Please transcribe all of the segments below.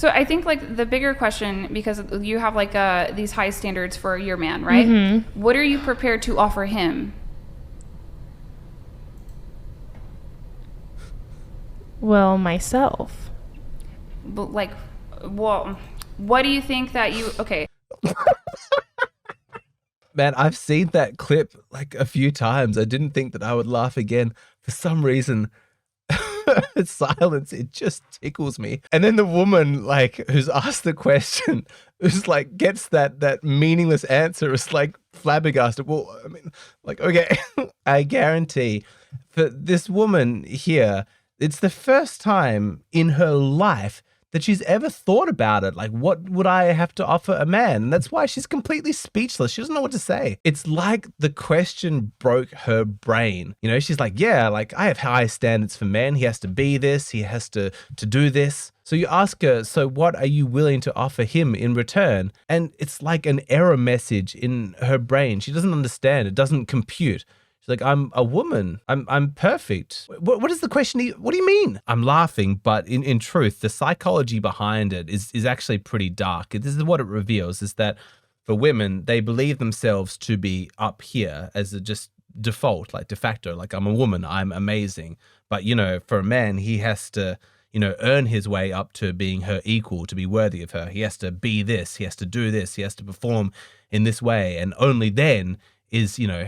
So I think like the bigger question, because you have like these high standards for your man, right? What are you prepared to offer him? Well, myself. But like, well, what do you think that you, okay. Man, I've seen that clip like a few times. I didn't think that I would laugh again. For some reason, silence, it just tickles me. And then the woman like who's asked the question, who's like gets that meaningless answer, is like flabbergasted. Well, I mean, like, okay. I guarantee for this woman here, it's the first time in her life that she's ever thought about it. Like, what would I have to offer a man? And that's why she's completely speechless. She doesn't know what to say. It's like the question broke her brain. You know, she's like, yeah, like I have high standards for men. He has to be this. He has to do this. So you ask her, so what are you willing to offer him in return? And it's like an error message in her brain. She doesn't understand. It doesn't compute. She's like, I'm a woman. I'm perfect. What is the question? What do you mean? I'm laughing, but in truth, the psychology behind it is actually pretty dark. This is what it reveals, is that for women, they believe themselves to be up here as a just default, like de facto, like I'm a woman, I'm amazing. But, you know, for a man, he has to, you know, earn his way up to being her equal, to be worthy of her. He has to be this, he has to do this, he has to perform in this way. And only then is, you know,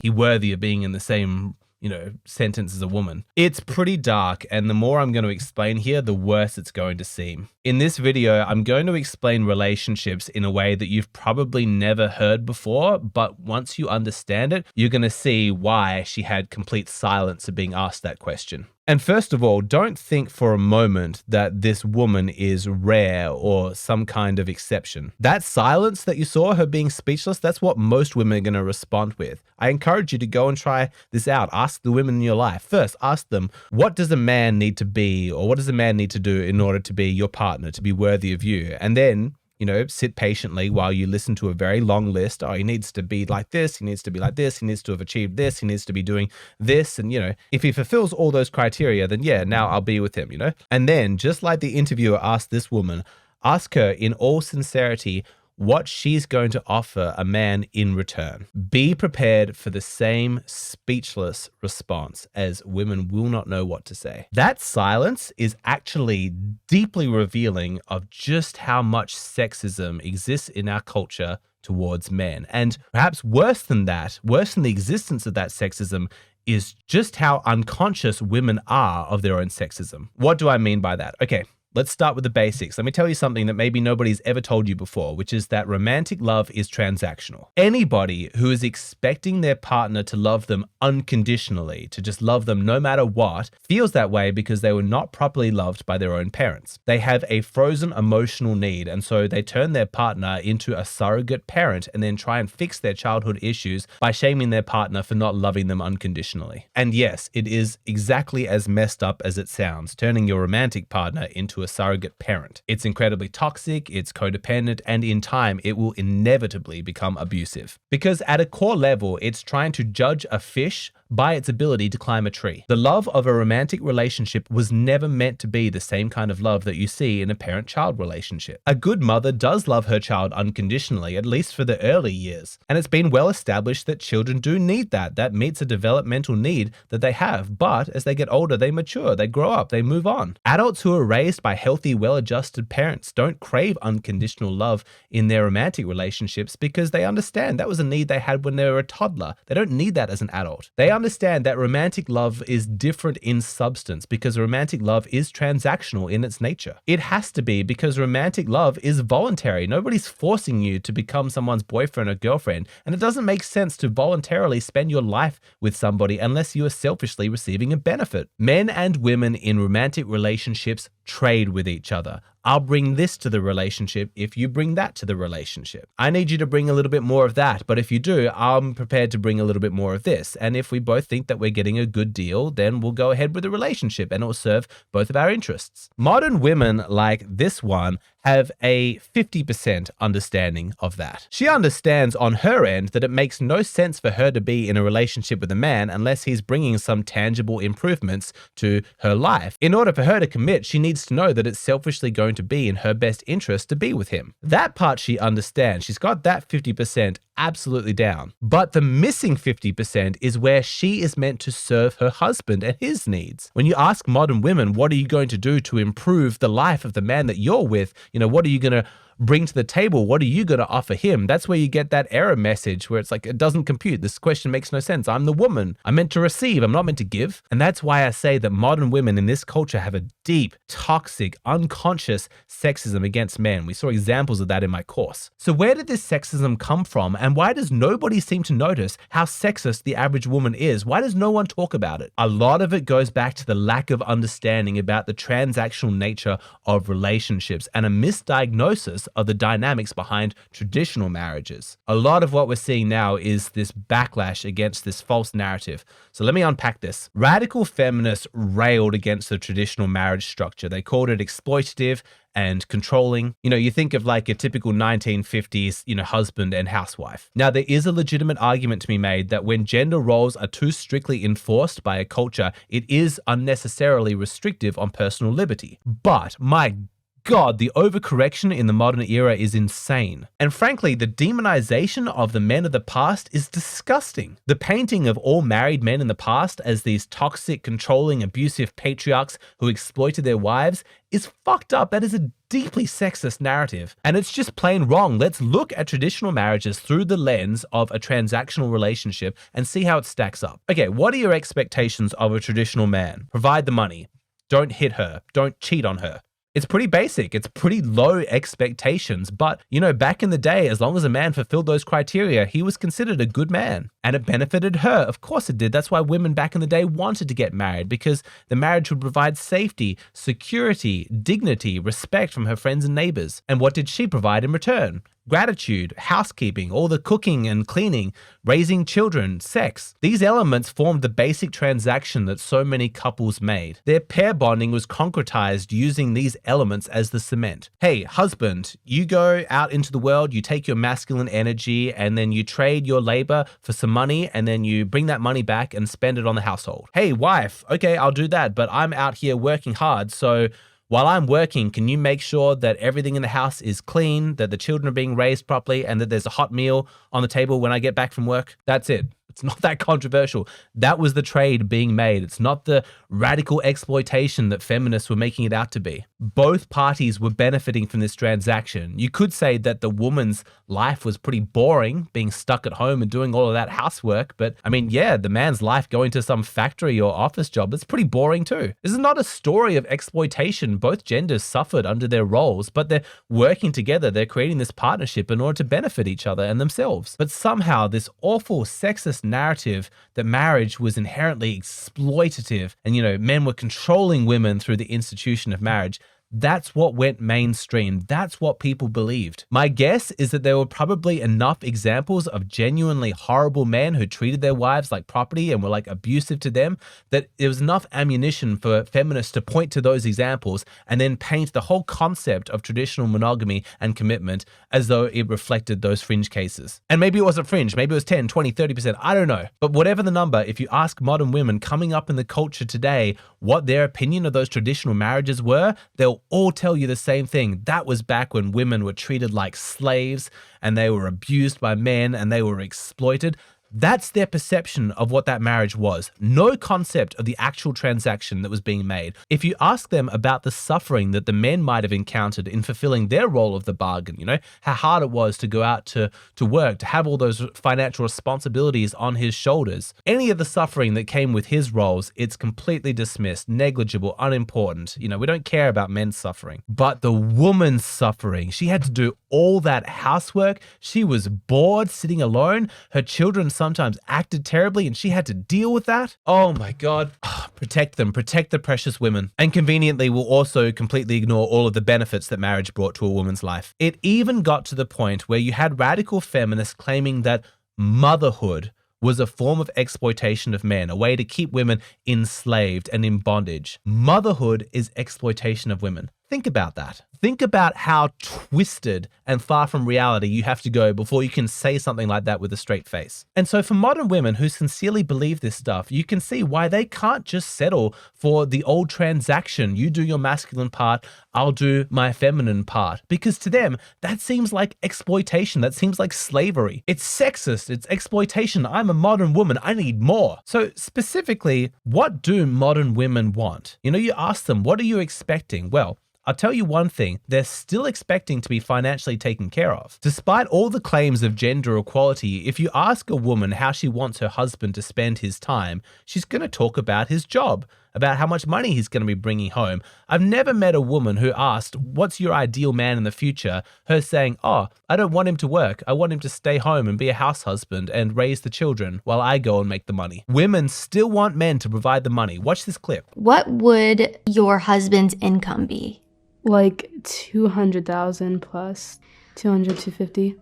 he worthy of being in the same, you know, sentence as a woman. It's pretty dark, and the more I'm going to explain here, the worse it's going to seem. In this video, I'm going to explain relationships in a way that you've probably never heard before, but once you understand it, you're going to see why she had complete silence of being asked that question. And first of all, don't think for a moment that this woman is rare or some kind of exception. That silence that you saw, her being speechless, that's what most women are going to respond with. I encourage you to go and try this out. Ask the women in your life. First, ask them, what does a man need to be, or what does a man need to do in order to be your partner, to be worthy of you? And then, you know, sit patiently while you listen to a very long list. Oh, he needs to be like this. He needs to be like this. He needs to have achieved this. He needs to be doing this. And, you know, if he fulfills all those criteria, then yeah, now I'll be with him, you know? And then, just like the interviewer asked this woman, ask her in all sincerity what she's going to offer a man in return. Be prepared for the same speechless response, as women will not know what to say. That silence is actually deeply revealing of just how much sexism exists in our culture towards men. And perhaps worse than that, worse than the existence of that sexism, is just how unconscious women are of their own sexism. What do I mean by that? Okay. Let's start with the basics. Let me tell you something that maybe nobody's ever told you before, which is that romantic love is transactional. Anybody who is expecting their partner to love them unconditionally, to just love them no matter what, feels that way because they were not properly loved by their own parents. They have a frozen emotional need, and so they turn their partner into a surrogate parent and then try and fix their childhood issues by shaming their partner for not loving them unconditionally. And yes, it is exactly as messed up as it sounds, turning your romantic partner into a surrogate parent. It's incredibly toxic, it's codependent, and in time, it will inevitably become abusive. Because at a core level, it's trying to judge a fish by its ability to climb a tree. The love of a romantic relationship was never meant to be the same kind of love that you see in a parent-child relationship. A good mother does love her child unconditionally, at least for the early years. And it's been well established that children do need that. That meets a developmental need that they have. But as they get older, they mature, they grow up, they move on. Adults who are raised by healthy, well-adjusted parents don't crave unconditional love in their romantic relationships because they understand that was a need they had when they were a toddler. They don't need that as an adult. They understand that romantic love is different in substance because romantic love is transactional in its nature. It has to be because romantic love is voluntary. Nobody's forcing you to become someone's boyfriend or girlfriend, and it doesn't make sense to voluntarily spend your life with somebody unless you are selfishly receiving a benefit. Men and women in romantic relationships trade with each other. I'll bring this to the relationship if you bring that to the relationship. I need you to bring a little bit more of that, but if you do, I'm prepared to bring a little bit more of this. And if we both think that we're getting a good deal, then we'll go ahead with the relationship and it will serve both of our interests. Modern women like this one have a 50% understanding of that. She understands on her end that it makes no sense for her to be in a relationship with a man unless he's bringing some tangible improvements to her life. In order for her to commit, she needs to know that it's selfishly going going to be in her best interest to be with him. That part she understands. She's got that 50% absolutely down. But the missing 50% is where she is meant to serve her husband and his needs. When you ask modern women, what are you going to do to improve the life of the man that you're with? What are you going to bring to the table? What are you going to offer him? That's where you get that error message where it's like, it doesn't compute. This question makes no sense. I'm the woman. I'm meant to receive. I'm not meant to give. And that's why I say that modern women in this culture have a deep, toxic, unconscious sexism against men. We saw examples of that in my course. So where did this sexism come from? And why does nobody seem to notice how sexist the average woman is? Why does no one talk about it? A lot of it goes back to the lack of understanding about the transactional nature of relationships and a misdiagnosis of the dynamics behind traditional marriages. A lot of what we're seeing now is this backlash against this false narrative. So let me unpack this. Radical feminists railed against the traditional marriage structure. They called it exploitative and controlling. You think of like a typical 1950s, husband and housewife. Now, there is a legitimate argument to be made that when gender roles are too strictly enforced by a culture, it is unnecessarily restrictive on personal liberty. But my God, the overcorrection in the modern era is insane. And frankly, the demonization of the men of the past is disgusting. The painting of all married men in the past as these toxic, controlling, abusive patriarchs who exploited their wives is fucked up. That is a deeply sexist narrative. And it's just plain wrong. Let's look at traditional marriages through the lens of a transactional relationship and see how it stacks up. Okay, what are your expectations of a traditional man? Provide the money. Don't hit her. Don't cheat on her. It's pretty basic. It's pretty low expectations. But, back in the day, as long as a man fulfilled those criteria, he was considered a good man. And it benefited her. Of course it did. That's why women back in the day wanted to get married, because the marriage would provide safety, security, dignity, respect from her friends and neighbors. And what did she provide in return? Gratitude, housekeeping, all the cooking and cleaning, raising children, sex. These elements formed the basic transaction that so many couples made. Their pair bonding was concretized using these elements as the cement. Hey, husband, you go out into the world, you take your masculine energy, and then you trade your labor for some money, and then you bring that money back and spend it on the household. Hey, wife, okay, I'll do that, but I'm out here working hard, so while I'm working, can you make sure that everything in the house is clean, that the children are being raised properly, and that there's a hot meal on the table when I get back from work? That's it. It's not that controversial. That was the trade being made. It's not the radical exploitation that feminists were making it out to be. Both parties were benefiting from this transaction. You could say that the woman's life was pretty boring, being stuck at home and doing all of that housework. But the man's life going to some factory or office job, it's pretty boring too. This is not a story of exploitation. Both genders suffered under their roles, but they're working together. They're creating this partnership in order to benefit each other and themselves. But somehow this awful sexist narrative that marriage was inherently exploitative and, men were controlling women through the institution of marriage, that's what went mainstream. That's what people believed. My guess is that there were probably enough examples of genuinely horrible men who treated their wives like property and were like abusive to them, that there was enough ammunition for feminists to point to those examples and then paint the whole concept of traditional monogamy and commitment as though it reflected those fringe cases. And maybe it wasn't fringe. Maybe it was 10, 20, 30%. I don't know. But whatever the number, if you ask modern women coming up in the culture today what their opinion of those traditional marriages were, they'll all tell you the same thing. That was back when women were treated like slaves and they were abused by men and they were exploited. That's their perception of what that marriage was. No concept of the actual transaction that was being made. If you ask them about the suffering that the men might have encountered in fulfilling their role of the bargain, how hard it was to go out to work, to have all those financial responsibilities on his shoulders, any of the suffering that came with his roles, it's completely dismissed, negligible, unimportant. We don't care about men's suffering. But the woman's suffering, she had to do all that housework. She was bored, sitting alone. Her children sometimes acted terribly and she had to deal with that. Oh my God. Protect them, protect the precious women. And conveniently, we'll also completely ignore all of the benefits that marriage brought to a woman's life. It even got to the point where you had radical feminists claiming that motherhood was a form of exploitation of men, a way to keep women enslaved and in bondage. Motherhood is exploitation of women. Think about that. Think about how twisted and far from reality you have to go before you can say something like that with a straight face. And so for modern women who sincerely believe this stuff, you can see why they can't just settle for the old transaction. You do your masculine part, I'll do my feminine part. Because to them, that seems like exploitation. That seems like slavery. It's sexist. It's exploitation. I'm a modern woman. I need more. So specifically, what do modern women want? You ask them, what are you expecting? Well, I'll tell you one thing, they're still expecting to be financially taken care of. Despite all the claims of gender equality, if you ask a woman how she wants her husband to spend his time, she's going to talk about his job, about how much money he's going to be bringing home. I've never met a woman who asked, what's your ideal man in the future? Her saying, oh, I don't want him to work. I want him to stay home and be a house husband and raise the children while I go and make the money. Women still want men to provide the money. Watch this clip. What would your husband's income be? Like 200,000 plus 250.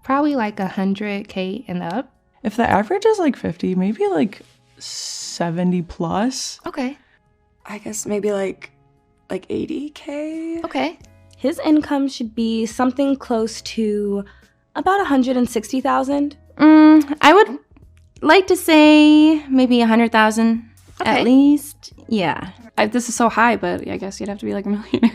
Probably like 100K and up. If the average is like 50, maybe like 70 plus. Okay. I guess maybe like 80K. Okay. His income should be something close to about 160,000. I would like to say maybe 100,000 at least. Yeah. This is so high, but I guess you'd have to be like a millionaire.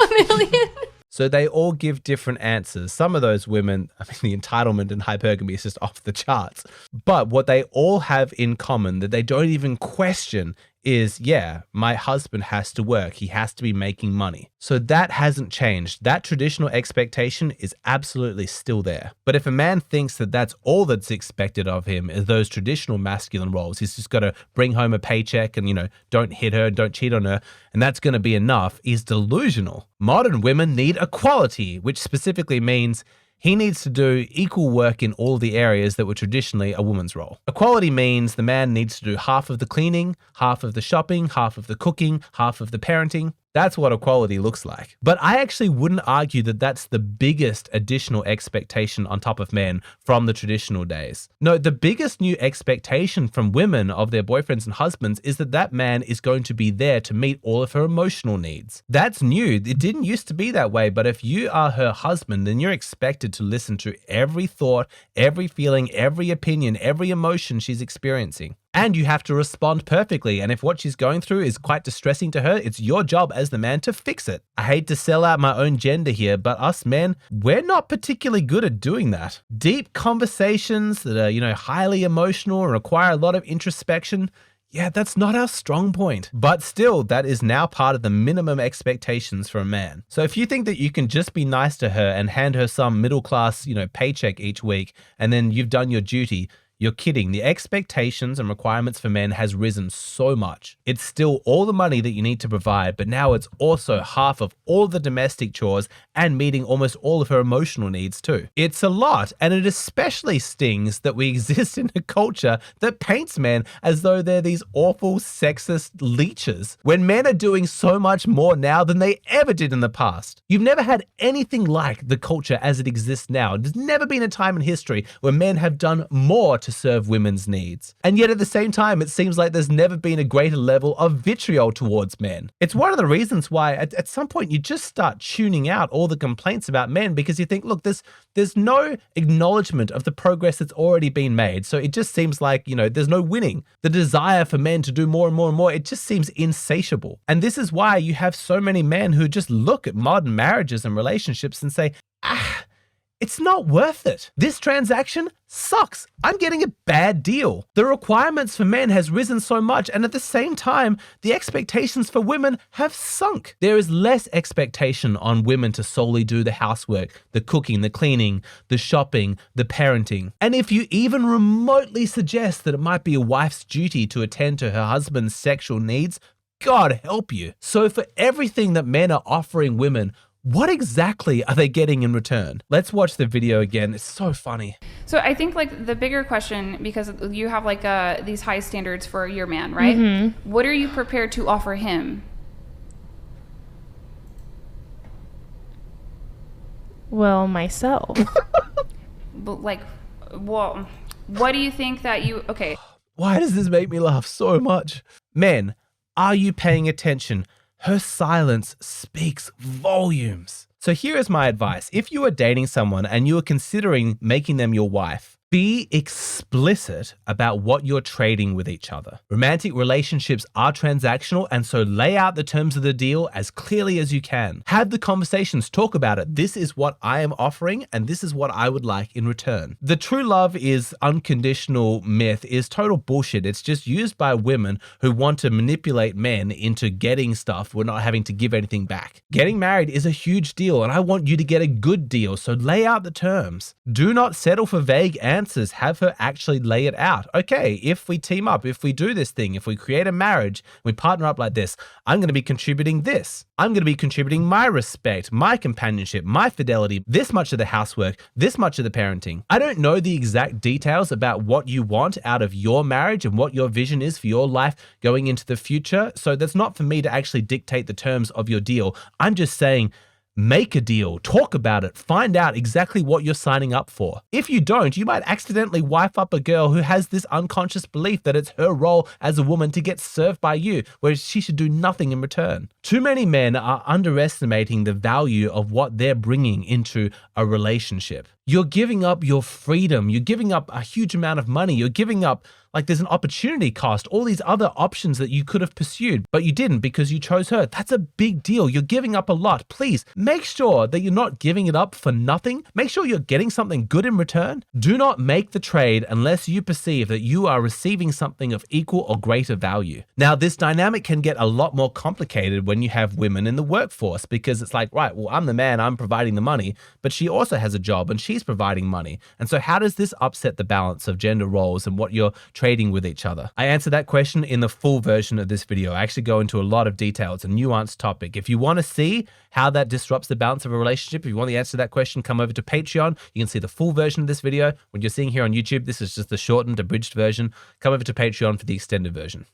A million. So they all give different answers. Some of those women, the entitlement and hypergamy is just off the charts. But what they all have in common that they don't even question is, yeah, my husband has to work. He has to be making money. So that hasn't changed. That traditional expectation is absolutely still there. But if a man thinks that that's all that's expected of him is those traditional masculine roles, he's just got to bring home a paycheck and, don't hit her, don't cheat on her, and that's going to be enough, he's delusional. Modern women need equality, which specifically means he needs to do equal work in all the areas that were traditionally a woman's role. Equality means the man needs to do half of the cleaning, half of the shopping, half of the cooking, half of the parenting. That's what equality looks like. But I actually wouldn't argue that that's the biggest additional expectation on top of men from the traditional days. No, the biggest new expectation from women of their boyfriends and husbands is that that man is going to be there to meet all of her emotional needs. That's new. It didn't used to be that way, but if you are her husband, then you're expected to listen to every thought, every feeling, every opinion, every emotion she's experiencing. And you have to respond perfectly. And if what she's going through is quite distressing to her, it's your job as the man to fix it. I hate to sell out my own gender here, but us men, we're not particularly good at doing that. Deep conversations that are, highly emotional and require a lot of introspection, yeah, that's not our strong point. But still, that is now part of the minimum expectations for a man. So if you think that you can just be nice to her and hand her some middle class, paycheck each week, and then you've done your duty, you're kidding. The expectations and requirements for men has risen so much. It's still all the money that you need to provide, but now it's also half of all the domestic chores and meeting almost all of her emotional needs too. It's a lot, and it especially stings that we exist in a culture that paints men as though they're these awful sexist leeches, when men are doing so much more now than they ever did in the past. You've never had anything like the culture as it exists now. There's never been a time in history where men have done more to serve women's needs. And yet at the same time, it seems like there's never been a greater level of vitriol towards men. It's one of the reasons why at some point you just start tuning out all the complaints about men, because you think, look, there's no acknowledgement of the progress that's already been made. So it just seems like, there's no winning. The desire for men to do more and more and more, it just seems insatiable. And this is why you have so many men who just look at modern marriages and relationships and say, it's not worth it. This transaction sucks. I'm getting a bad deal. The requirements for men has risen so much, and at the same time, the expectations for women have sunk. There is less expectation on women to solely do the housework, the cooking, the cleaning, the shopping, the parenting. And if you even remotely suggest that it might be a wife's duty to attend to her husband's sexual needs, God help you. So for everything that men are offering women, what exactly are they getting in return? Let's watch the video again. It's so funny. So I think the bigger question, because you have these high standards for your man, right? Mm-hmm. What are you prepared to offer him? Well, myself. But what do you think that okay. Why does this make me laugh so much? Men, are you paying attention? Her silence speaks volumes. So here is my advice. If you are dating someone and you are considering making them your wife, be explicit about what you're trading with each other. Romantic relationships are transactional, and so lay out the terms of the deal as clearly as you can. Have the conversations, talk about it. This is what I am offering, and this is what I would like in return. The true love is unconditional myth is total bullshit. It's just used by women who want to manipulate men into getting stuff we're not having to give anything back. Getting married is a huge deal, and I want you to get a good deal, so lay out the terms. Do not settle for vague answers. Have her actually lay it out. Okay, if we team up, if we do this thing, if we create a marriage, we partner up like this, I'm going to be contributing this. I'm going to be contributing my respect, my companionship, my fidelity, this much of the housework, this much of the parenting. I don't know the exact details about what you want out of your marriage and what your vision is for your life going into the future, so that's not for me to actually dictate the terms of your deal. I'm just saying, make a deal, talk about it, find out exactly what you're signing up for. If you don't, you might accidentally wife up a girl who has this unconscious belief that it's her role as a woman to get served by you, whereas she should do nothing in return. Too many men are underestimating the value of what they're bringing into a relationship. You're giving up your freedom. You're giving up a huge amount of money. You're giving up, like, there's an opportunity cost, all these other options that you could have pursued, but you didn't because you chose her. That's a big deal. You're giving up a lot. Please make sure that you're not giving it up for nothing. Make sure you're getting something good in return. Do not make the trade unless you perceive that you are receiving something of equal or greater value. Now, this dynamic can get a lot more complicated when you have women in the workforce, because it's like, right, well, I'm the man, I'm providing the money, but she also has a job and she's providing money. And so how does this upset the balance of gender roles and what you're trading with each other? I answer that question in the full version of this video. I actually go into a lot of detail. It's a nuanced topic. If you want to see how that disrupts the balance of a relationship, if you want the answer to that question, come over to Patreon. You can see the full version of this video. What you're seeing here on YouTube, this is just the shortened, abridged version. Come over to Patreon for the extended version.